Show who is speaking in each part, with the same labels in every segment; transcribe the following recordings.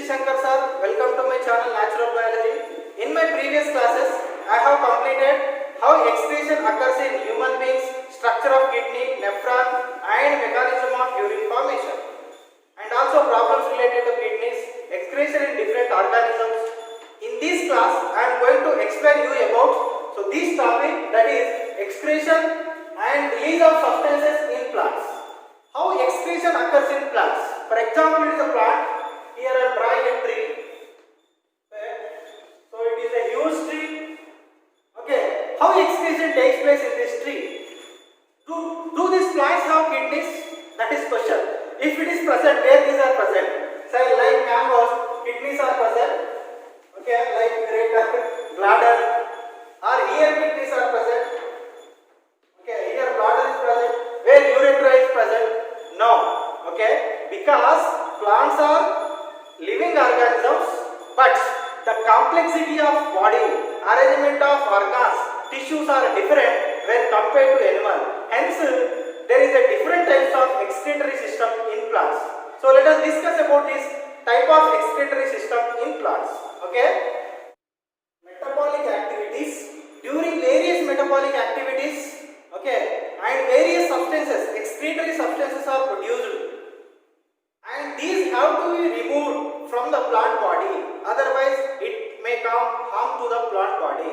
Speaker 1: is Shankar sir. Welcome to my channel Natural Biology. In my previous classes, I have completed how excretion occurs in human beings, structure of kidney, nephron and mechanism of urine formation, and also problems related to kidneys, excretion in different organisms. In this class, I am going to explain you about this topic, that is excretion and release of substances in plants. How excretion occurs in plants. For example, it is a plant. Here I am drawing a tree. Okay. So it is a huge tree. Okay. How excretion takes place in this tree? Do these plants have kidneys? That is question. If it is present, where these are present? Say like mangoes, kidneys are present. Okay, like ureter, bladder. Or here kidneys are present. Okay, here bladder is present. Where ureter is present? No. Okay, because plants are living organisms, but the complexity of body, arrangement of organs, tissues are different when compared to animal. Hence, there is a different types of excretory system in plants. So let us discuss about this type of excretory system in plants. Okay, metabolic activities. During various metabolic activities, okay, and various substances, excretory substances are produced, and these have to be removed from the plant body, otherwise it may cause harm to the plant body.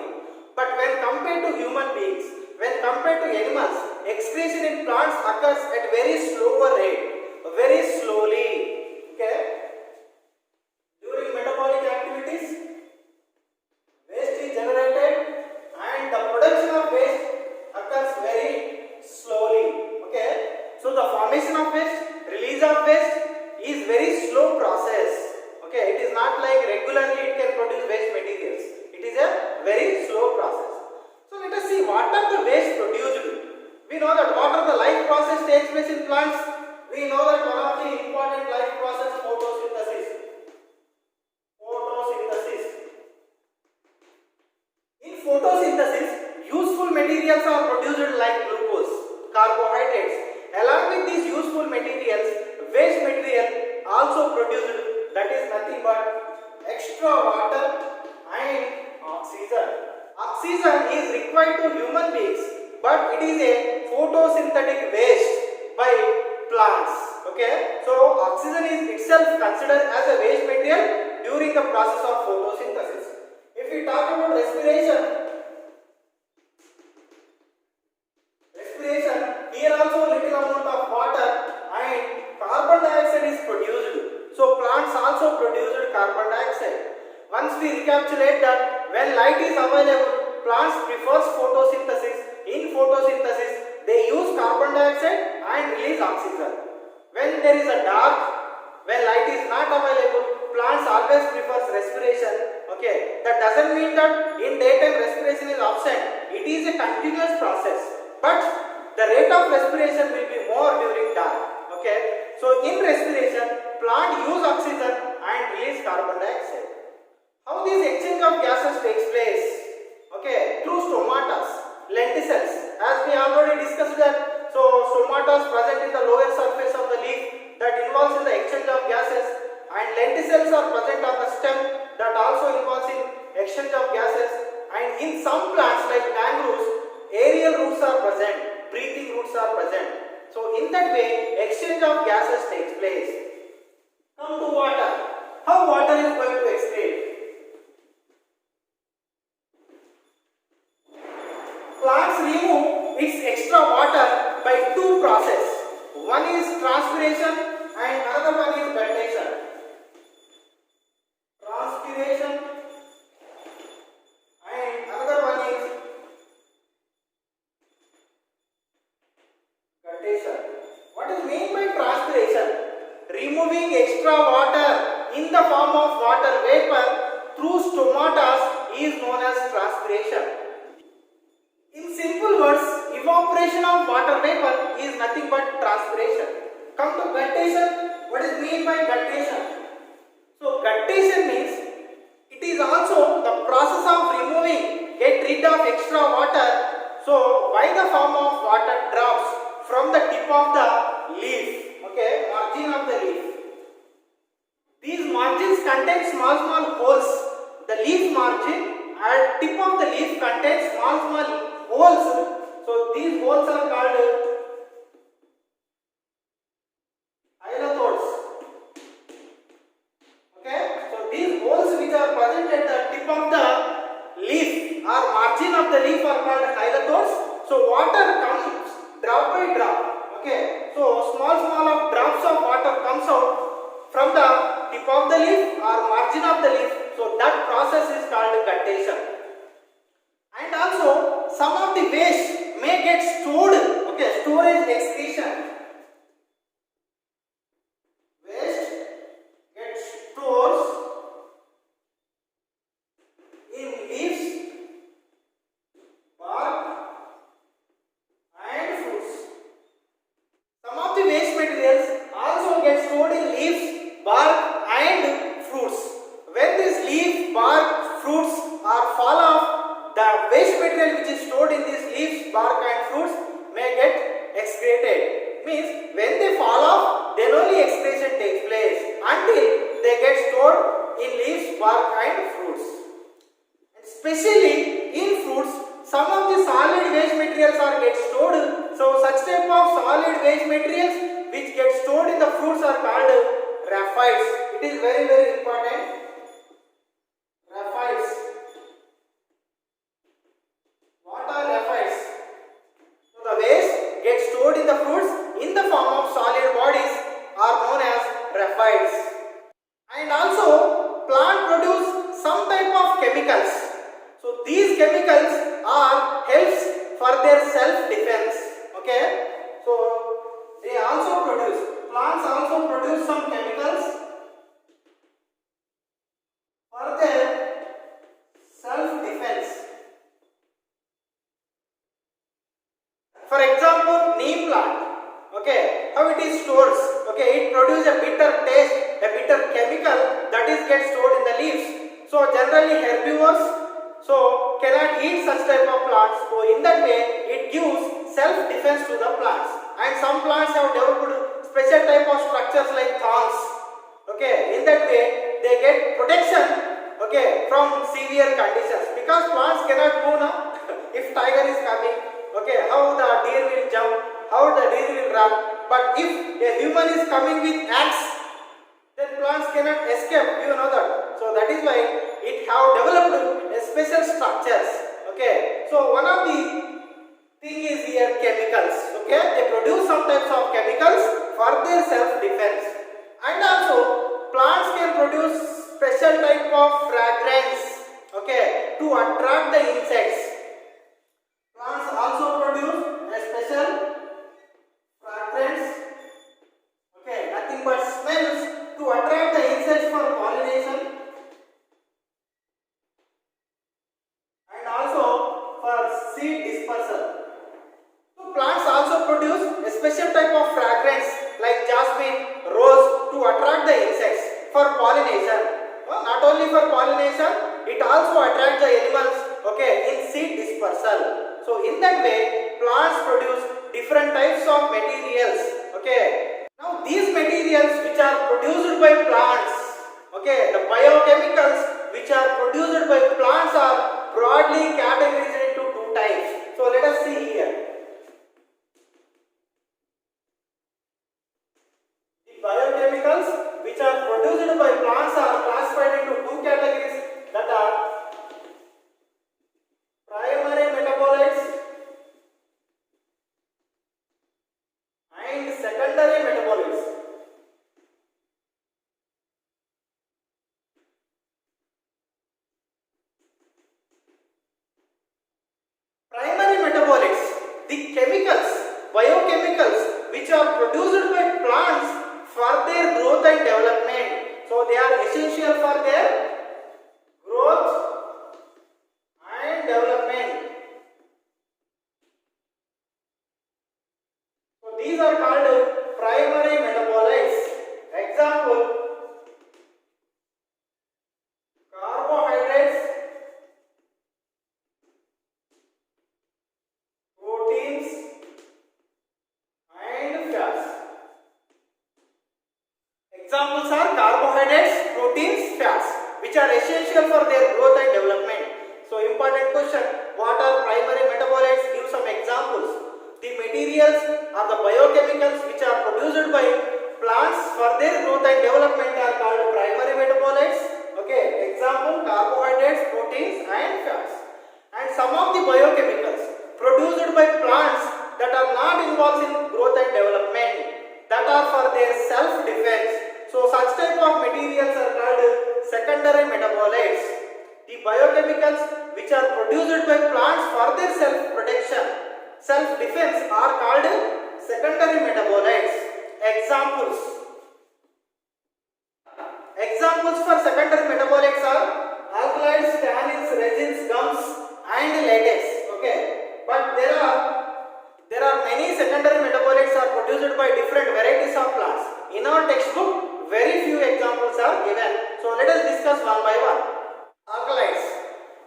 Speaker 1: But when compared to human beings, when compared to animals, excretion in plants occurs at very slower rate, very slowly. Okay, during metabolic activities, waste is generated and the production of waste occurs very slowly. Okay, so the formation of waste, release of waste is very slow process. Okay, it is not like regularly it can produce waste materials. It is a very slow process. So let us see what are the waste produced. We know that what are the life process takes place in plants. We know that one of the important life process, photosynthesis. Photosynthesis. In photosynthesis, useful materials are produced like glucose, carbohydrates. Along with these useful materials, waste material also produced, that is nothing but extra water and oxygen. Oxygen is required to human beings, but it is a photosynthetic waste by plants. Okay, so oxygen is itself considered as a waste material during the process of photosynthesis. If we talk about respiration, here also little amount of water and carbon dioxide is produced. So plants also produce carbon dioxide. Once we recapitulate that, when light is available, plants prefers photosynthesis. In photosynthesis, they use carbon dioxide and release oxygen. When there is a dark, when light is not available, plants always prefers respiration. Okay, that doesn't mean that in daytime respiration is absent. It is a continuous process, but the rate of respiration will be more during dark. Okay, so in respiration, plant use oxygen and release carbon dioxide. How this exchange of gases takes place? Okay, through stomatas, lenticels. As we already discussed that, so stomatas present in the lower surface of the leaf that involves in the exchange of gases, and lenticels are present on the stem that also involves in exchange of gases. And in some plants like mangroves, aerial roots are present, breathing roots are present. So in that way, exchange of gases takes place. Come to water. How water is going to excrete? Plants remove its extra water by two processes. One is transpiration and another one is guttation. Transpiration and another one is guttation. What is meant by transpiration? Removing extra water in the form of water vapor through stomatas is known as transpiration. In simple words, evaporation of water vapor is nothing but transpiration. Come to guttation. What is meant by guttation? So guttation means it is also the process of removing, get rid of extra water. So by the form of water drops from the tip of the leaf, okay, margin of the leaf. These margins contains small holes. The leaf margin at tip of the leaf contains small holes. So these holes are called hylothodes. Okay, so these holes which are present at the tip of the leaf or margin of the leaf are called hylothodes. So water comes drop by drop. Okay, so small of drops of water comes out from the tip of the leaf or margin of the leaf. So that process is called guttation. And also some of the waste may get stored. Okay, storage excretion. Waste gets stored in leaves, bark and fruits. Some of the waste materials also get stored in leaves, bark and fruits. When these leaf, bark, fruits are fall off, the waste material which is stored in these leaves, bark and fruits may get excreted. Means when they fall off, then only excretion takes place until they get stored in leaves, bark and fruits. Especially in fruits, some of the solid waste materials are get stored. So such type of solid waste materials which get stored in the fruits are called raphides. It is very important. Raphides. What are raphides? So the waste gets stored in the fruits in the form of solid bodies are known as raphides. And also plant produce some type of chemicals. So these chemicals are helps for their self defense. Okay, so they also produce, plants also produce some chemicals for their self defense. For example, neem plant. Okay, how it is stored? Okay, it produces a bitter taste, a bitter chemical that is get stored in the leaves. So generally herbivores cannot eat such type of plants. So in that way, it gives self defense to the plants. And some plants have developed special type of structures like thorns. Okay, in that way they get protection. Okay, from severe conditions, because plants cannot move now. If tiger is coming, okay, how the deer will jump, how the deer will run. But if a human is coming with axe, then plants cannot escape. You know that. So that is why it have developed a special structures. Okay, so one of the thing is here chemicals. Okay, they produce some types of chemicals for their self defense. And also plants can produce special type of fragrance. Okay, to attract the insects. Plants also produce a special fragrance. Okay, nothing but smells to attract the insects for pollination. And also for seed dispersal. So plants also produce a special type of fragrance like jasmine, rose to attract the insects for pollination. Not only for pollination, it also attracts the animals, okay, in seed dispersal. So in that way, plants produce different types of materials. Okay. Now these materials which are produced by plants, okay, the biochemicals which are produced by plants are broadly categorized into two types. So let us see here. The biochemicals which are produced by plants are classified into two categories, that are primary metabolites and secondary metabolites. Primary metabolites, the chemicals, biochemicals which are produced by plants for their growth and development. So they are essential for their growth and development. So these are called primary metabolites. Example, carbohydrates, proteins and fats. Examples are carbohydrates, proteins, fats, which are essential for their growth and development. So important question, what are primary metabolites? Give some examples. The materials or the biochemicals which are produced by plants for their growth and development are called primary metabolites. Okay, example, carbohydrates, proteins and fats. And some of the biochemicals produced by plants that are not involved in growth and development, that are for their self defense. So such type of materials are called secondary metabolites. The biochemicals which are produced by plants for their self protection, self defense are called secondary metabolites. Examples for secondary metabolites are alkaloids, tannins, resins, gums and latex. Okay, but there are many secondary metabolites are produced by different varieties of plants. In our textbook, very few examples are given. So let us discuss one by one. Alkaloids.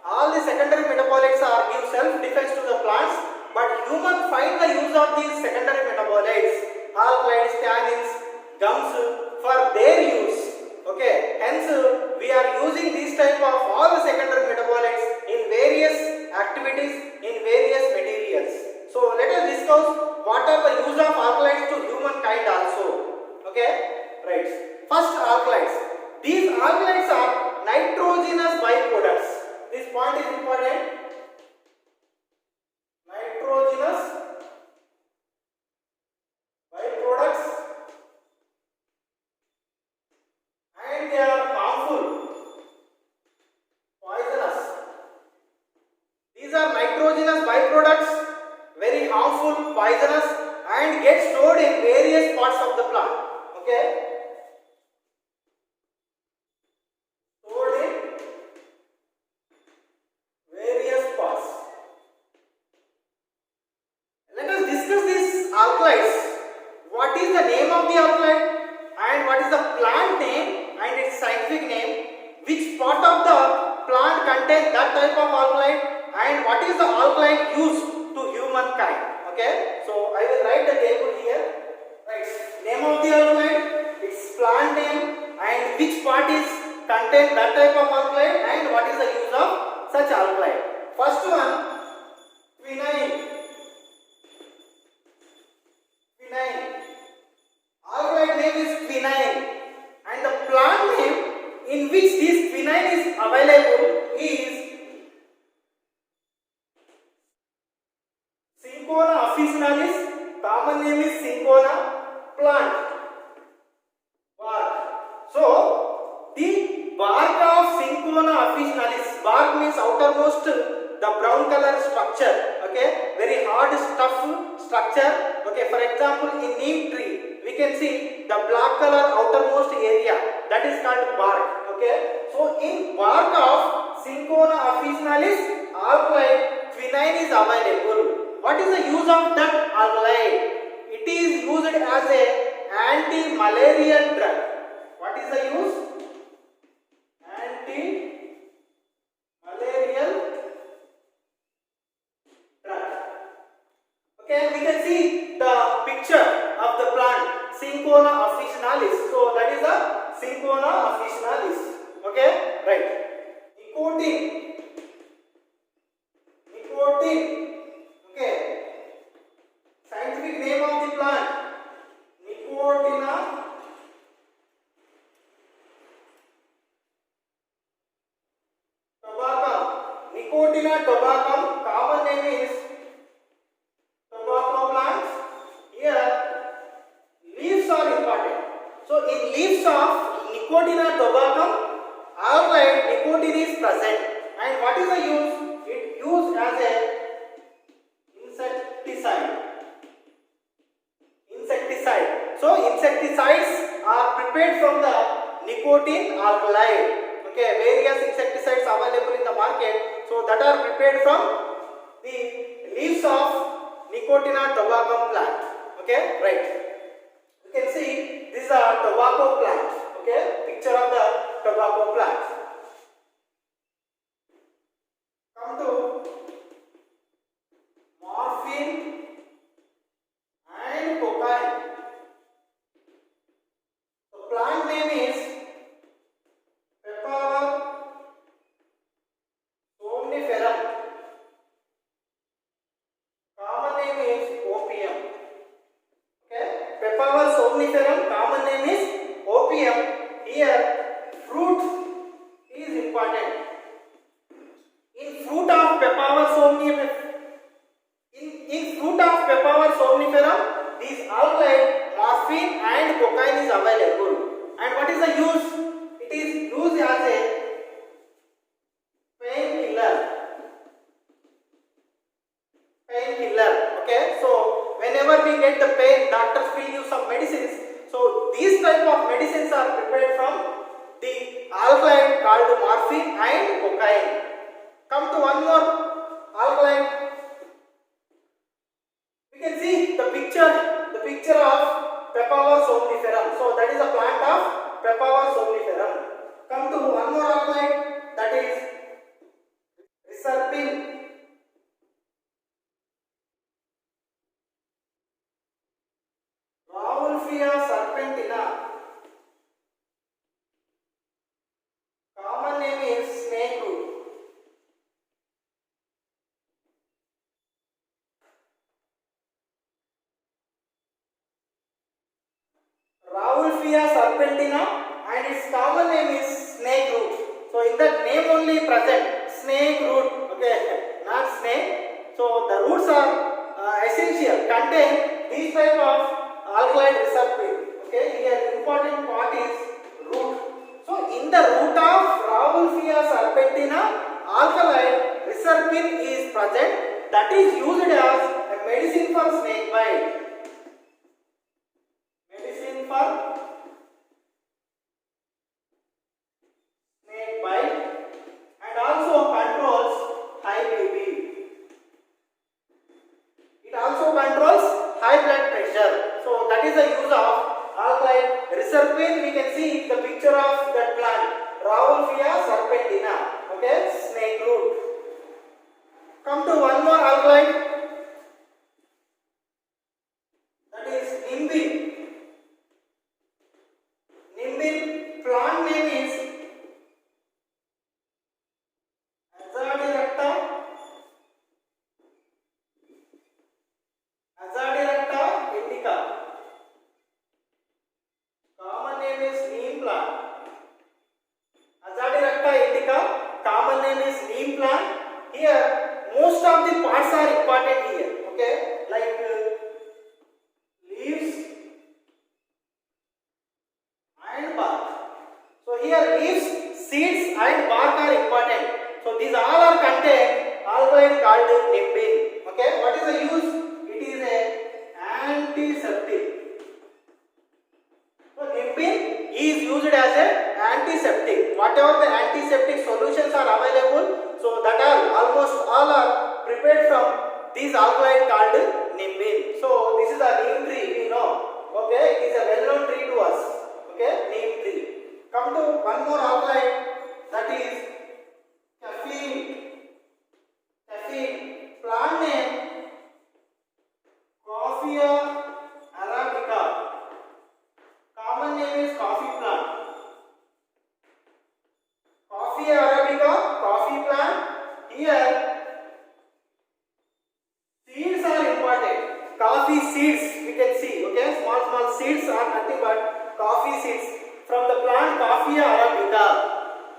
Speaker 1: All the secondary metabolites are give self-defense to the plants, but humans find the use of these secondary metabolites, alkaloids, tannins, gums, for their use. Okay, hence we are using these type of all the secondary metabolites in various activities, in various materials. So let us discuss what are the use of alkaloids to humankind also. Okay, right. First, alkaloids. These alkaloids are nitrogenous byproducts. This point is important. Nitrogenous byproducts, and they are harmful, poisonous. These are nitrogenous byproducts, very harmful, poisonous, and get stored in various parts of the plant. Okay. Alkaloids. What is the name of the alkaloid and what is the plant name and its scientific name? Which part of the plant contains that type of alkaloid and what is the alkaloid used to humankind? Okay, so I will write the table here. Right, name of the alkaloid, its plant name, and which part is contain that type of alkaloid and what is the use of such alkaloid. First one, quinine. Alkaloid name is quinine and the plant name in which this quinine is available is Cinchona officinalis. Common name is Cinchona. Plant bark. So the bark of Cinchona officinalis, bark means outermost the brown color structure. Okay, very hard structure. Okay, for example, in neem tree we can see the black color outermost area, that is called bark. Okay, so in bark of Cinchona officinalis, alkaloid quinine is available. What is the use of that alkaloid? It is used as a anti-malarial drug. What is the use? Anti-malarial drug. Okay, we can see the picture of the plant Cinchona officinalis. So that is the Cinchona officinalis. Okay, right. Nicotine. Okay. Scientific name of the plant Nicotina tabacum. Nicotina tabacum. Common name is tobacco plants. Here leaves are important. So in leaves of Nicotina tabacum, alkaloid nicotine is present. And what is the use? It used as a insecticide. So insecticides are prepared from the nicotine alkaloid. Okay, various insecticides available in the market. So that are prepared from the leaves of Nicotina tabacum plant. Okay, right. You can see this is a tobacco plant. Okay, picture of the tobacco plant. Come to morphine and cocaine. The plant name is here fruit is important. In fruit of Papaver somniferum, in fruit of Papaver somniferum, these alkaloid morphine and cocaine is available. And what is the use? It is used as a painkiller. Painkiller. Okay. So whenever we get the pain, doctors will use some medicines. So these type of medicines are prepared from the alkaloid called morphine and cocaine. Come to one more alkaloid. We can see the picture of Papaver somniferum. So that is a plant of Papaver somniferum. Come to one more alkaloid, that is reserpine. Rauwolfia serpentina. Common name is snake root. Rauwolfia serpentina and its common name is snake root. So in that name only present snake root, okay, not snake. So the roots are essential, contain these type of alkaloid reserpine. Okay, here important part is root. So in the root of Rauwolfia serpentina, alkaloid reserpine is present, that is used as a medicine for snake bite. Medicine for snake bite and also controls high BP. It also controls high blood pressure. So that is the use of alkaloid reserpine. We can see the picture of that plant, Rauwolfia serpentina. Okay, snake root. Come to one more alkaloid, that is nimbin. Nimbin plant name is Azadirachta indica. Common name is neem plant. Azadirachta indica, common name is neem plant. Here most of the parts are important here. Okay, like leaves and bark. So here leaves, seeds and bark are important. So these all are contain alkaloid called nimbin. Okay, what is the use? It is a antiseptic. So nimbin is used as a antiseptic. Whatever the antiseptic solutions are available, so that almost all are prepared from these alkaloid called nimbin. So this is a neem tree, we know. Okay, it is a well-known tree to us. Okay, neem tree. Come to one more alkaloid, that is caffeine. Caffeine plant name Coffea arabica. Common name is coffee plant. Coffea arabica, coffee plant. Here seeds are important. Coffee seeds we can see. Okay, small seeds are nothing but coffee seeds from the plant Coffea arabica.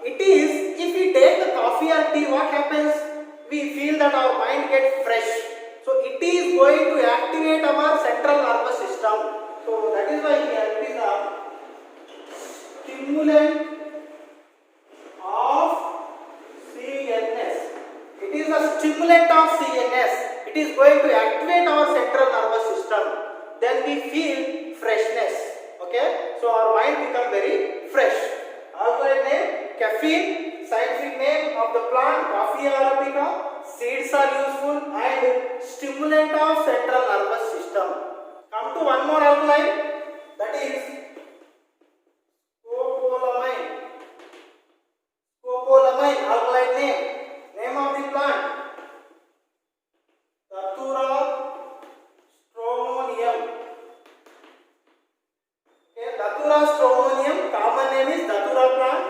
Speaker 1: It is, if we take the coffee or tea, what happens? We feel that our mind gets fresh. So it is going to activate our central nervous system. So that is why here it is a stimulant of CNS. It is a stimulant of CNS. It is going to activate our central nervous system. Then we feel freshness. Okay, so our mind become very fresh. Alkaloid name caffeine, scientific name of the plant Coffea arabica. Seeds are useful and stimulant of central nervous system. Come to one more alkaloid, that is scopolamine. Scopolamine alkaloid name of the plant Datura stramonium. Okay, Datura stramonium, common name is Datura plant,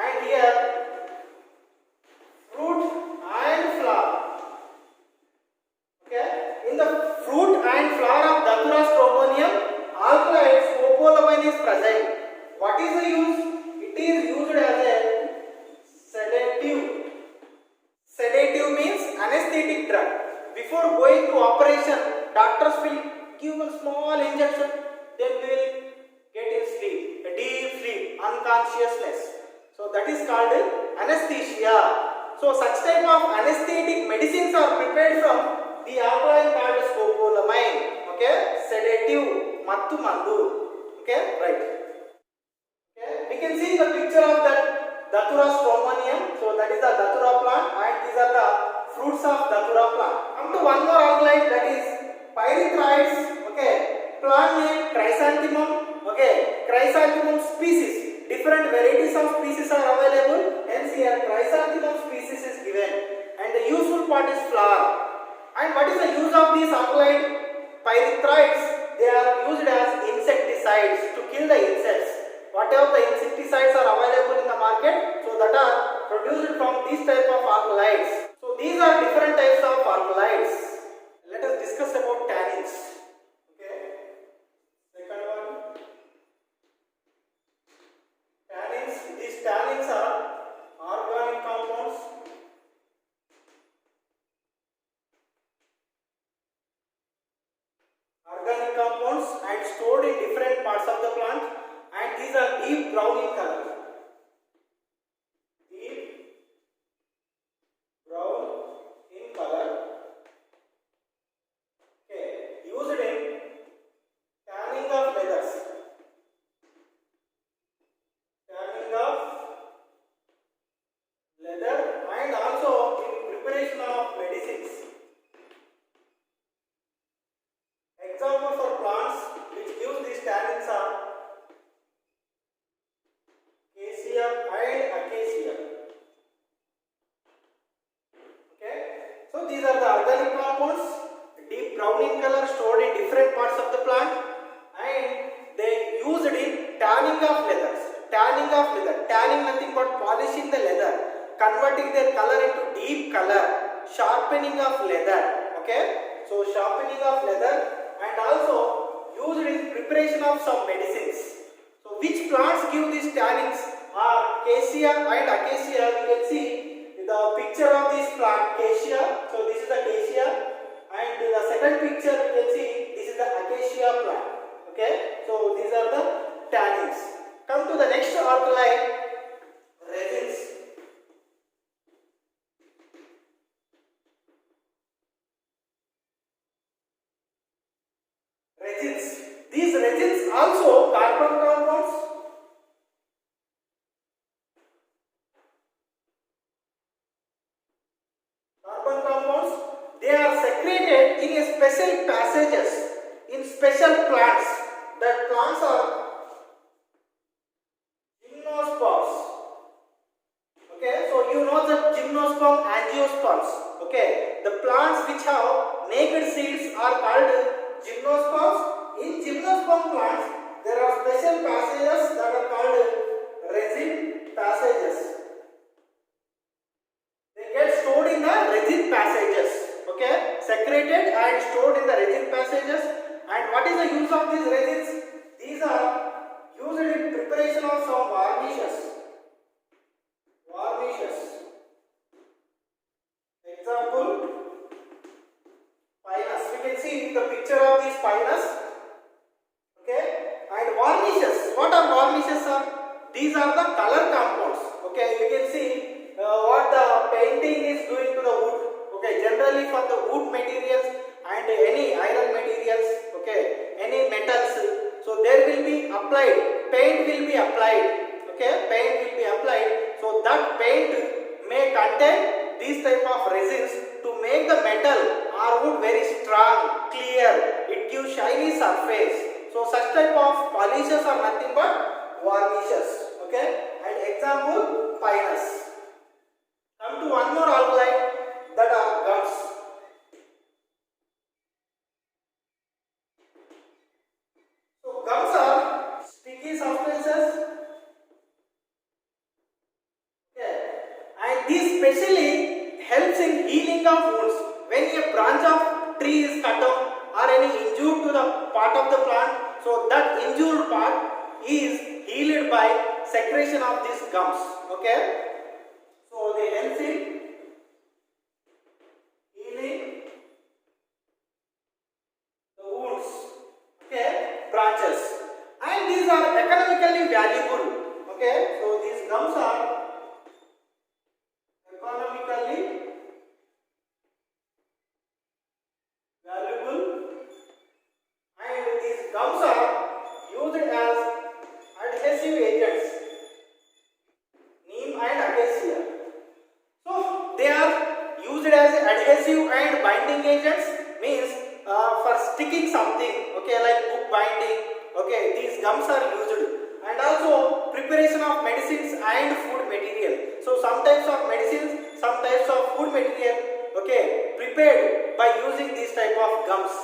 Speaker 1: and here fruit and flower. Okay, in the fruit and flower of Datura stramonium, alkaloid scopolamine unconsciousness. So that is called anesthesia. So such type of anesthetic medicines are prepared from the alkaline called scopolamine. Okay, sedative, mattu mandu. Okay, right. Okay, we can see the picture of that Datura stramonium. So that is the Datura plant, and these are the fruits of Datura plant. Come to one more alkaline, that is pyrethroids. Okay, plant name chrysanthemum. Okay, chrysanthemum species. Different varieties of species are available. Hence here chrysanthemum species is given, and the useful part is flower. And what is the use of these alkaline pyrethroids? They are used as insecticides to kill the insects. Whatever the insecticides are available in the market, so that are produced from these type of alkaloids. So these are different types of alkaloids. Let us discuss about tannins. Okay. Second one. Tannins. These tannins are organic compounds. Organic compounds and stored in different parts of the plant, and these are deep brown in color. Deep brown in color. Okay, used in tanning of leathers. Tanning of leather, and also in preparation of medicines. Examples for plants which use these tannins are cassia and acacia. Okay, so these are the organic compounds, deep brown in color, stored in different parts of the plant, and they used in tanning of leathers. Tanning of leather, tanning nothing but polishing the leather, converting their color into deep color, sharpening of leather. Okay, so sharpening of leather, and also used in preparation of some medicines. So which plants give these tannins are cassia and acacia. We can see the picture of this plant cassia. So this is the cassia, and the second picture we can see this is the acacia plant. Okay, so these are the tannins. Come to the next alkali, resins. Resins. These resins also carbon compounds. Carbon compounds. They are secreted in a special passages in special plants. That plants are gymnosperms. Okay, so you know the gymnosperm, angiosperms. Okay, the plants which have naked seeds are called gymnosperms. In gymnosperm plants, there are special passages that are called resin passages. They get stored in the resin passages. Okay, secreted and stored in the resin passages. And what is the use of these resins? These are used in preparation of some varnishes. Varnishes. Example, pinus. We can see the picture of these pinus. Okay, and varnishes. What are varnishes? These are the color compounds. Okay, you can see what the painting is doing to the wood. Okay, generally for the wood materials and any iron materials. Okay, any metals. So there will be applied, paint will be applied. Okay, paint will be applied. So that paint may contain these type of resins to make the metal or wood very strong, clear. It gives shiny surface. So such type of polishes are nothing but varnishes. Okay, and example pinus. Come to one more alkali, that are gums. So gums are sticky substances. Okay, and this specially helps in healing of wounds. When a branch of tree is cut off or any injured to the part of the plant, so that injured part is healed by secretion of these gums. Okay, so they help in healing the wounds. Okay, branches, and these are economically valuable. Okay, adhesive and binding agents means for sticking something, okay, like book binding, okay, these gums are used. And also preparation of medicines and food material. So some types of medicines, some types of food material, okay, prepared by using these type of gums.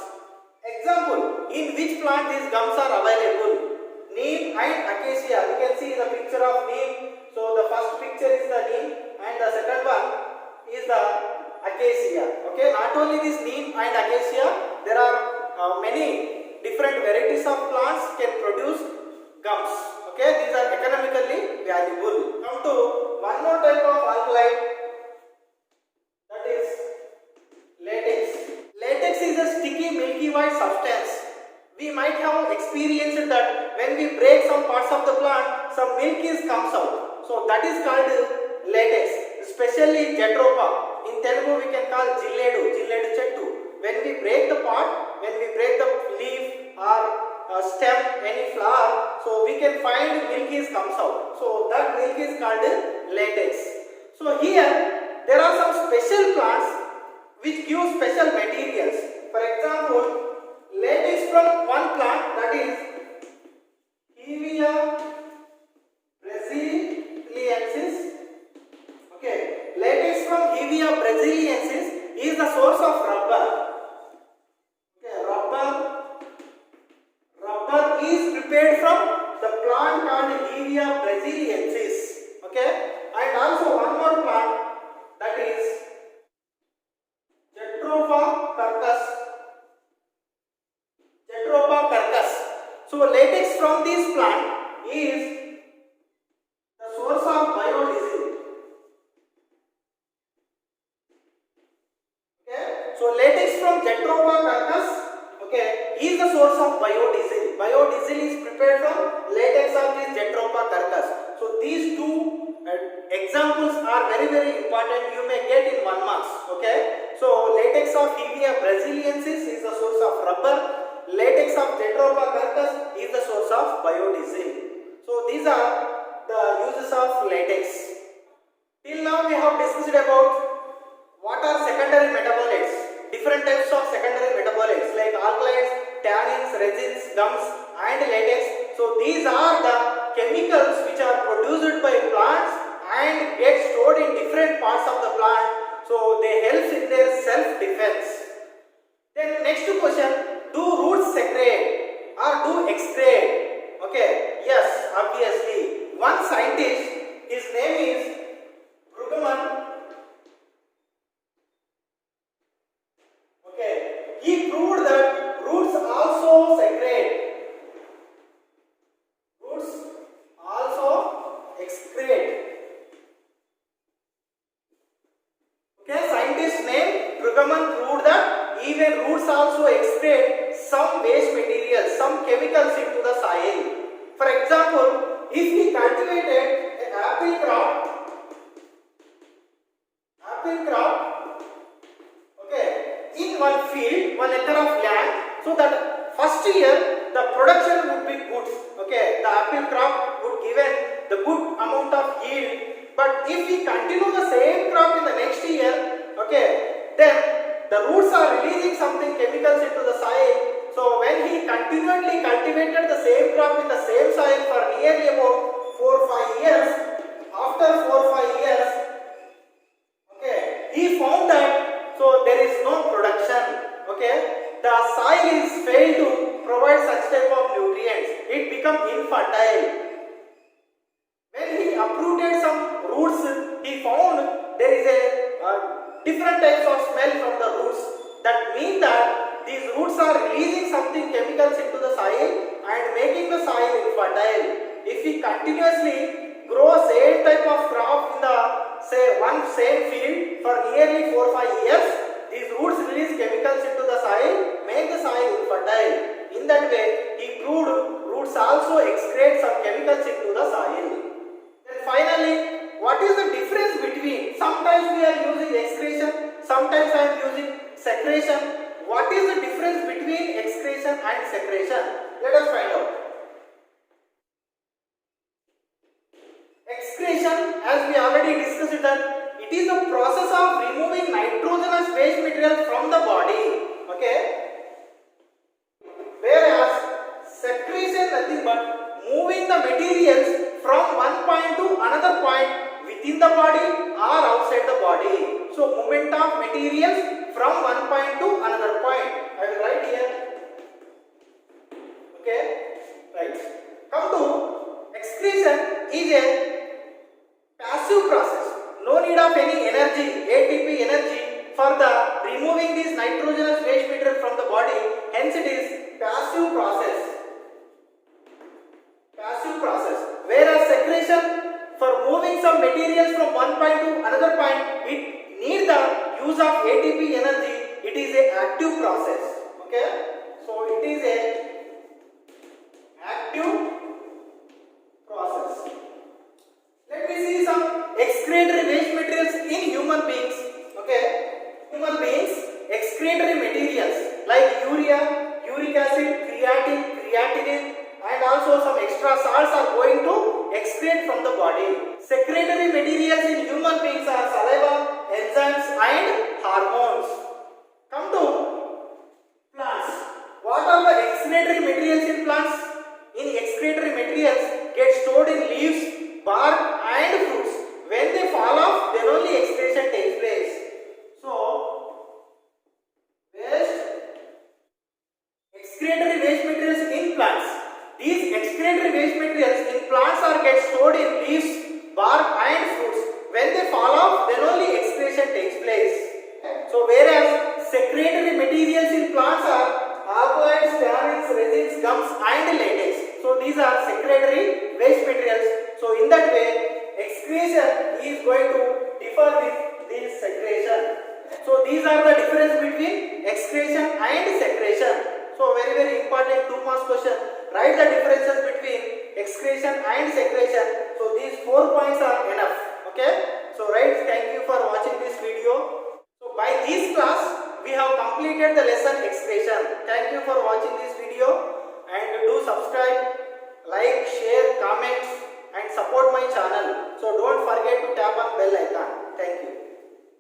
Speaker 1: Example, in which plant these gums are available? Neem and acacia. You can see the picture of neem. So the first picture is the neem and the second one is the acacia. Okay, not only this neem and acacia, there are many different varieties of plants can produce gums. Okay, these are economically valuable. Come to one more type of alkali, that is latex. Latex is a sticky milky white substance. We might have experienced that when we break some parts of the plant, some milk comes out. So that is called latex, especially Jatropha. In Telugu we can call jilledu chettu. When we break the part, when we break the leaf or stem, any flower, so we can find milk comes out. So that milk is called latex. So here there are some special plants which give special materials. For example, latex from one plant, that is Hevea brasiliensis. Okay, latex from Hevea brasiliensis is the source of rubber. Okay, rubber is prepared from the plant called Hevea brasiliensis. Okay, and also one more plant, that is Jatropha curcas. So latex from this plant is the source of biodiesel. Okay, so latex from Jatropha curcas, okay, is the source of biodiesel. Biodiesel is prepared from latex of this Jatropha curcas. So these two examples are very important. You may get in 1 marks. Okay, so latex of Hevea brasiliensis is the source of rubber. Latex of Jatropha curcas is the source of biodiesel. So these are the uses of latex. Till now we have discussed about what are secondary metabolites, different types of secondary metabolites like alkaloids, tannins, resins, gums and latex. So these are the chemicals which are produced by plants and get stored in different parts of the plant. So they help in their self-defense. Then next question. Do roots secrete or do excrete? Okay, yes, obviously. One scientist, his name is Krugman. Okay, he proved that roots also secrete. Roots also excrete. Okay, scientist name Krugman proved that even roots also excrete some waste materials, some chemicals into the soil. For example, if we cultivated an apple crop, okay, in one field, 1 acre of land, so that first year the production would be good. Okay, the apple crop would given the good amount of yield. But if we continue the same crop in the next year, okay, then the roots are releasing something chemicals into the soil. So when he continually cultivated the same crop in the same soil for nearly about 4 or 5 years, after 4 or 5 years, okay, he found that so there is no production. Okay, the soil is failed to provide such type of nutrients. It becomes infertile. When he uprooted some roots, he found there is a different types of smell from the roots. That means that these roots are releasing something chemicals into the soil and making the soil infertile. If we continuously grow same type of crop in the one same field for nearly 4 or 5 years, these roots release chemicals into the soil, make the soil infertile. In that way, he proved roots also excrete some chemicals into the soil. Then finally, what is the difference between, sometimes we are using excretion, sometimes I am using secretion. What is the difference between excretion and secretion? Let us find out. Excretion, as we already discussed, that it It is a process of removing nitrogenous waste material from the body. Okay. Whereas secretion nothing but moving the materials from one point to another point within the body or outside the body. So movement of materials from one point to another point. I will write here. Okay. Right. Come to excretion is a passive process. No need of any energy, ATP energy for the removing this nitrogenous waste material from the body. Hence it is passive process. Passive process. Whereas secretion, for moving some materials from one point to another point, it needs the use of ATP energy. It is a active process. Okay. So it is a active process. Let me see some excretory waste materials in human beings. Okay. Human beings, excretory materials like urea, uric acid, creatine, creatinine, and also some extra salts are going to excrete from the body. Secretory materials in human beings are saliva, enzymes, and hormones. Come to plants. What are the excretory materials in plants? In excretory materials get stored in leaves, bark, and fruits. When they fall off, then only excretion takes place. So, excretory waste materials in plants. These excretory waste materials in plants are get stored in leaves, bark, and fruits. When they fall off, then only excretion takes place. So, whereas secretory materials in plants are alkaloids, tannins, resins, gums, and latex. So, these are secretory waste materials. So, in that way, excretion is going to differ with this secretion. So, these are the difference between excretion and secretion. So, very important 2 marks question. Write the differences between excretion and secretion. So, these 4 points are enough. Okay. So, right. Thank you for watching this video. So, by this class, we have completed the lesson excretion. Thank you for watching.